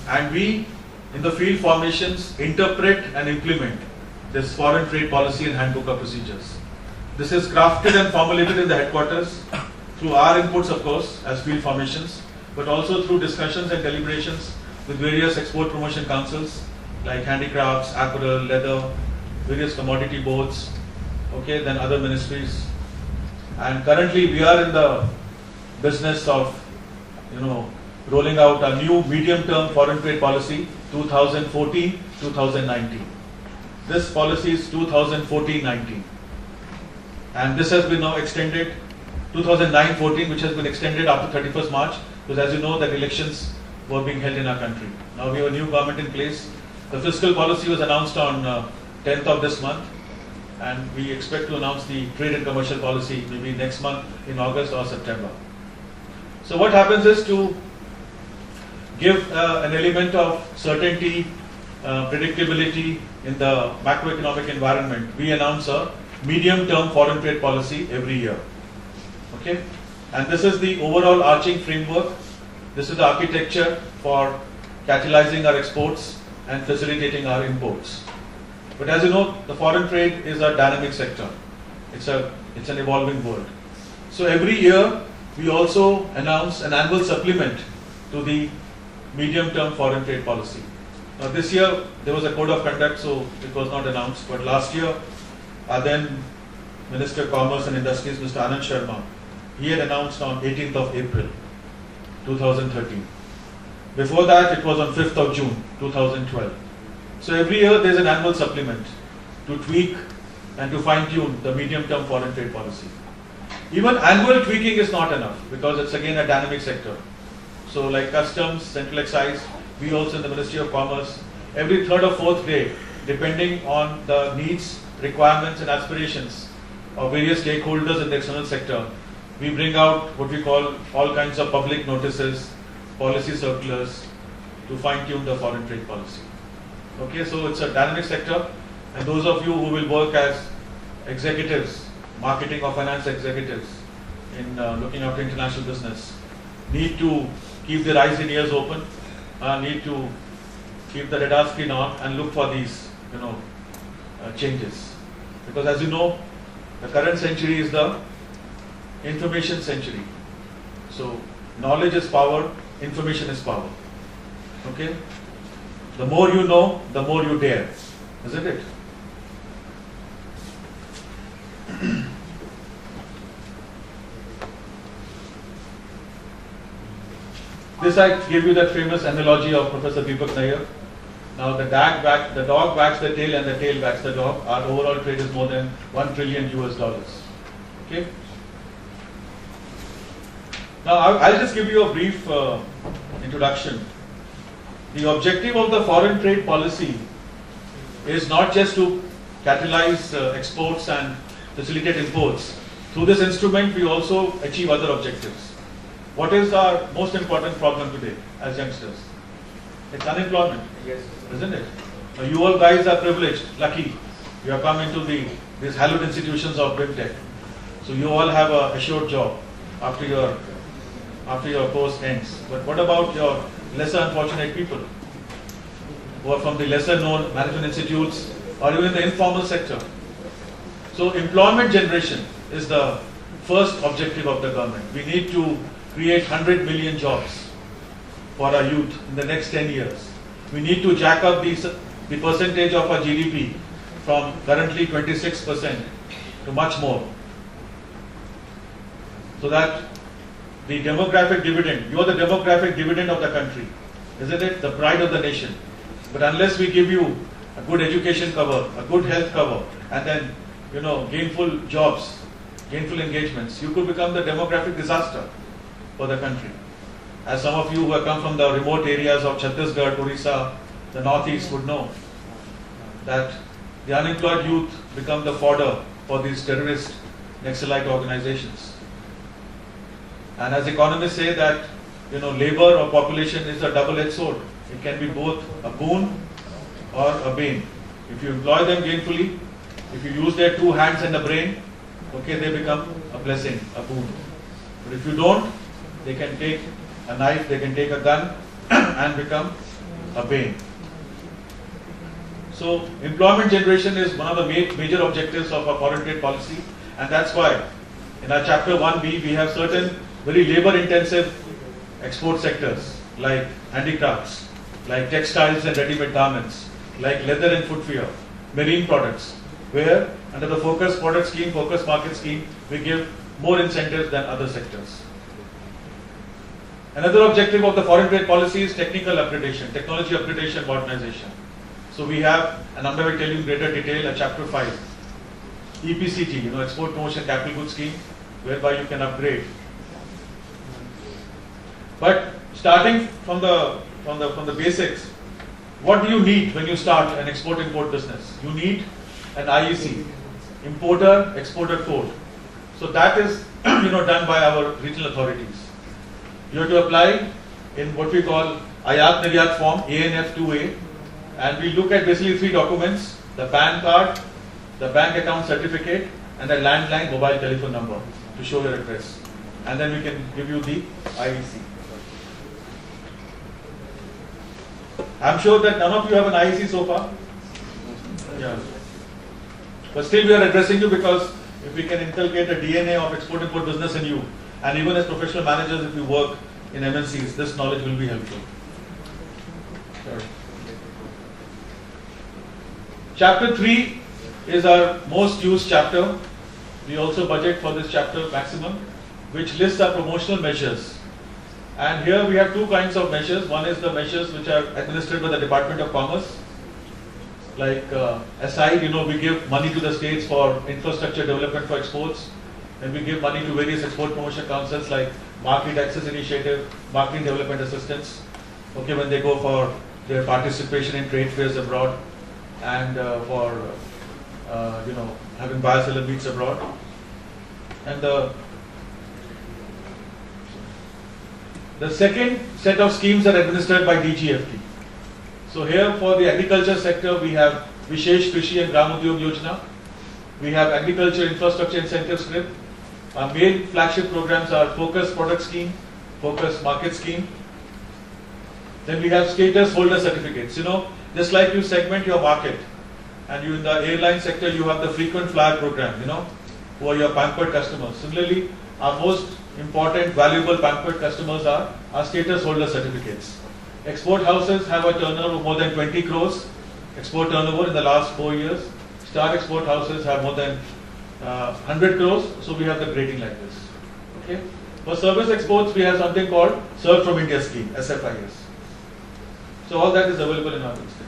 and we in the field formations interpret and implement this foreign trade policy and handbook of procedures. This is crafted and formulated in the headquarters through our inputs, of course, as field formations, but also through discussions and deliberations with various export promotion councils like handicrafts, apparel, leather, various commodity boards, okay, then other ministries. And currently we are in the business of, rolling out a new medium-term foreign trade policy, 2014-2019. This policy is 2014-19. And this has been now extended, 2009-14, which has been extended up to 31st March, because as you know that elections were being held in our country. Now we have a new government in place. The fiscal policy was announced on 10th of this month, and we expect to announce the trade and commercial policy maybe next month in August or September. So what happens is, to give an element of certainty, predictability in the macroeconomic environment, we announce a medium-term foreign trade policy every year. Okay, and this is the overall arching framework. This is the architecture for catalyzing our exports and facilitating our imports. But as you know, the foreign trade is a dynamic sector. It's an evolving world. So every year we also announce an annual supplement to the medium-term foreign trade policy. Now this year there was a code of conduct, so it was not announced. But last year, our then Minister of Commerce and Industries, Mr. Anand Sharma, he had announced on 18th of April 2013. Before that, it was on 5th of June 2012. So every year there is an annual supplement to tweak and to fine-tune the medium-term foreign trade policy. Even annual tweaking is not enough, because it's again a dynamic sector. So like customs, central excise, we also in the Ministry of Commerce, every third or fourth day, depending on the needs, requirements and aspirations of various stakeholders in the external sector, we bring out what we call all kinds of public notices, policy circulars to fine-tune the foreign trade policy. Okay, so it's a dynamic sector, and those of you who will work as executives, marketing or finance executives in looking after international business, need to keep their eyes and ears open, need to keep the radar screen on and look for these, changes. Because as you know, the current century is the information century. So knowledge is power, information is power. Okay? The more you know, the more you dare. Isn't it? This I gave you that famous analogy of Professor Deepak Nair. Now the dog wags the tail and the tail wags the dog. Our overall trade is more than $1 trillion US. Okay. Now I'll just give you a brief introduction. The objective of the foreign trade policy is not just to catalyze exports and facilitate imports. Through this instrument, we also achieve other objectives. What is our most important problem today as youngsters? It's unemployment, Yes. isn't it? Now, you all guys are privileged, lucky. You have come into these hallowed institutions of BIMTech. So you all have a assured job after your course ends. But what about your lesser unfortunate people who are from the lesser known management institutes or even the informal sector? So employment generation is the first objective of the government. We need to create 100 million jobs for our youth in the next 10 years. We need to jack up the percentage of our GDP from currently 26% to much more, so that the demographic dividend, you are the demographic dividend of the country, isn't it? The pride of the nation. But unless we give you a good education cover, a good health cover, and then, gainful jobs, gainful engagements, you could become the demographic disaster for the country. As some of you who have come from the remote areas of Chhattisgarh, Orissa, the northeast would know, that the unemployed youth become the fodder for these terrorist Naxalite organizations. And as economists say that, labor or population is a double-edged sword. It can be both a boon or a bane. If you employ them gainfully, if you use their two hands and a brain, okay, they become a blessing, a boon. But if you don't, they can take a knife, they can take a gun and become a pain. So employment generation is one of the major objectives of our foreign trade policy, and that's why in our chapter 1B we have certain very labor intensive export sectors like handicrafts, like textiles and ready-made garments, like leather and footwear, marine products, where under the focus product scheme, focus market scheme, we give more incentives than other sectors. Another objective of the foreign trade policy is technical upgradation, technology upgradation, modernization. So we have, and I'm going to tell you in greater detail, a chapter 5, EPCG, Export Promotion Capital Goods Scheme, whereby you can upgrade. But starting from the basics, what do you need when you start an export-import business? You need an IEC, Importer Exporter Code. So that is done by our regional authorities. You have to apply in what we call Ayat Niryat form, ANF 2A, and we look at basically 3 documents: the PAN card, the bank account certificate, and a landline mobile telephone number to show your address. And then we can give you the IEC. I'm sure that none of you have an IEC so far. Yeah. But still we are addressing you, because if we can inculcate a DNA of export-import business in you, and even as professional managers, if you work in MNCs, this knowledge will be helpful. Sure. Chapter 3 is our most used chapter. We also budget for this chapter maximum, which lists our promotional measures. And here we have 2 kinds of measures. One is the measures which are administered by the Department of Commerce. Like aside, we give money to the states for infrastructure development for exports. And we give money to various export promotion councils like Market Access Initiative, Marketing Development Assistance, when they go for their participation in trade fairs abroad, and for having buyer-seller meets abroad. And the second set of schemes are administered by DGFT. So here for the agriculture sector, we have Vishesh Krishi and Gram Udyog Yojana. We have Agriculture Infrastructure Incentive Script. Our main flagship programs are Focus Product Scheme, Focus Market Scheme. Then we have Status Holder Certificates. Just like you segment your market, and you in the airline sector, you have the Frequent Flyer Program, who are your pampered customers. Similarly, our most important, valuable pampered customers are our Status Holder Certificates. Export houses have a turnover of more than 20 crores, export turnover in the last 4 years. Star export houses have more than 100 crores, so we have the grading like this. Okay. For service exports, we have something called Serve from India scheme, SFIS. So all that is available in our listing.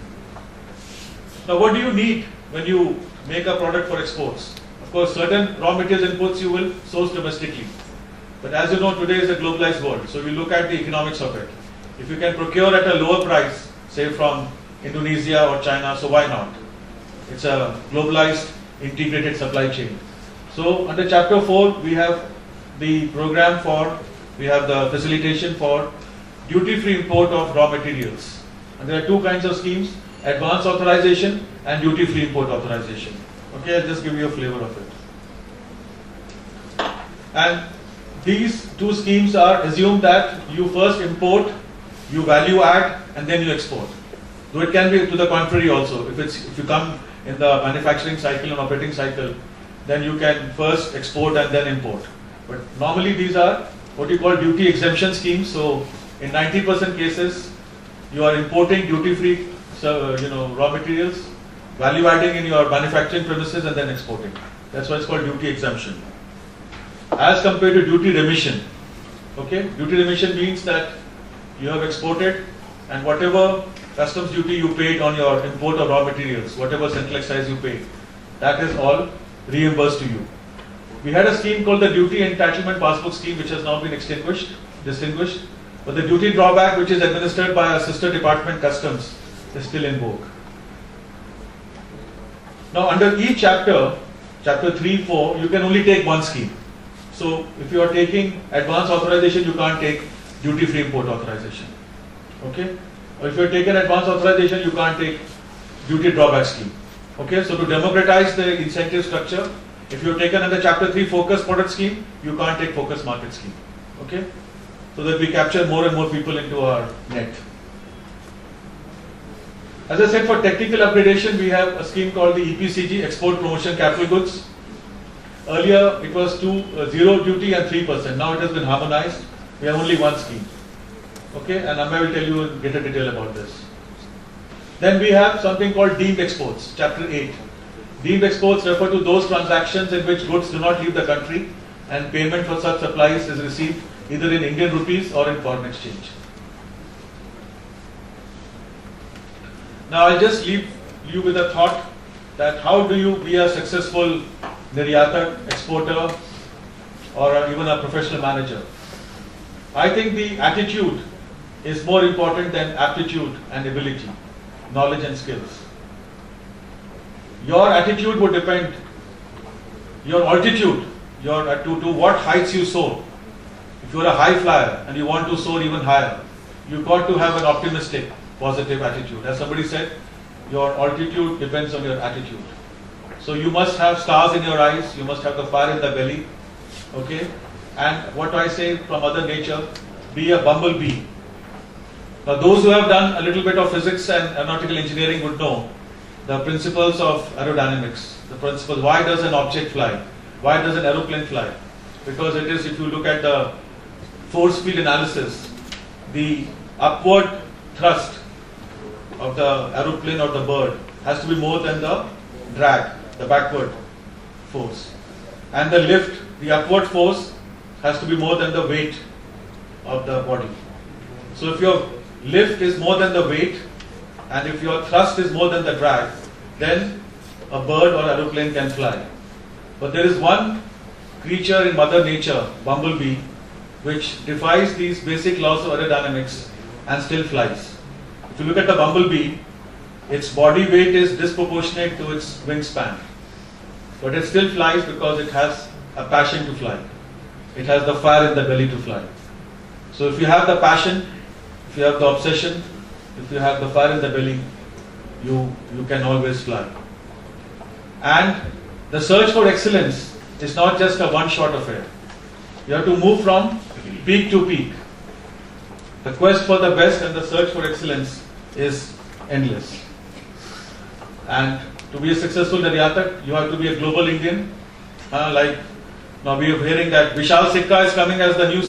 Now, what do you need when you make a product for exports? Of course, certain raw materials inputs you will source domestically. But as you know, today is a globalized world, so we look at the economics of it. If you can procure at a lower price, say from Indonesia or China, so why not? It's a globalized integrated supply chain. So under chapter 4, we have the program we have the facilitation for duty-free import of raw materials. And there are 2 kinds of schemes: advance authorization and duty-free import authorization. Okay, I'll just give you a flavor of it. And these 2 schemes are assumed that you first import, you value add, and then you export. Though it can be to the contrary also. If you come in the manufacturing cycle and operating cycle, then you can first export and then import. But normally these are what you call duty exemption schemes. So in 90% cases, you are importing duty-free, raw materials, value adding in your manufacturing premises, and then exporting. That's why it's called duty exemption. As compared to duty remission. Okay, duty remission means that you have exported, and whatever customs duty you paid on your import of raw materials, whatever central excise you paid, that is all reimbursed to you. We had a scheme called the Duty Entitlement Passbook Scheme, which has now been distinguished, but the duty drawback, which is administered by our sister department, Customs, is still in vogue. Now, under each chapter, chapter 3, 4, you can only take 1 scheme. So, if you are taking advance authorization, you can't take duty-free import authorization. Okay? Or if you are taking advance authorization, you can't take duty drawback scheme. Okay? So, to democratize the incentive structure, if you are taken under chapter 3 focus product scheme, you can't take focus market scheme. Okay? So that we capture more and more people into our net. As I said, for technical upgradation, we have a scheme called the EPCG, Export Promotion Capital Goods. Earlier, it was 0 duty and 3%. Now it has been harmonized. We have only one scheme. Okay, and Amay will tell you in greater detail about this. Then we have something called deemed exports, Chapter 8. Deemed exports refer to those transactions in which goods do not leave the country and payment for such supplies is received either in Indian rupees or in foreign exchange. Now I'll just leave you with a thought that how do you be a successful Niryatak, exporter, or even a professional manager? I think the attitude is more important than aptitude and ability, knowledge and skills. Your attitude would depend, your altitude, to what heights you soar. If you're a high flyer and you want to soar even higher, you've got to have an optimistic, positive attitude. As somebody said, your altitude depends on your attitude. So you must have stars in your eyes, you must have the fire in the belly, okay? And what do I say from Mother Nature? Be a bumblebee. Now those who have done a little bit of physics and aeronautical engineering would know the principles of aerodynamics, the principles, why does an object fly? Why does an aeroplane fly? Because it is, if you look at the force field analysis, the upward thrust of the aeroplane or the bird has to be more than the drag, the backward force. And the lift, the upward force, has to be more than the weight of the body. So if your lift is more than the weight and if your thrust is more than the drag, then a bird or aeroplane can fly. But there is one creature in Mother Nature, bumblebee, which defies these basic laws of aerodynamics and still flies. If you look at the bumblebee, its body weight is disproportionate to its wingspan. But it still flies because it has a passion to fly. It has the fire in the belly to fly. So if you have the passion, if you have the obsession, if you have the fire in the belly, you can always fly. And the search for excellence is not just a one-shot affair. You have to move from peak to peak. The quest for the best and the search for excellence is endless. And to be a successful Niryatak, you have to be a global Indian. Like now we are hearing that Vishal Sikka is coming as the new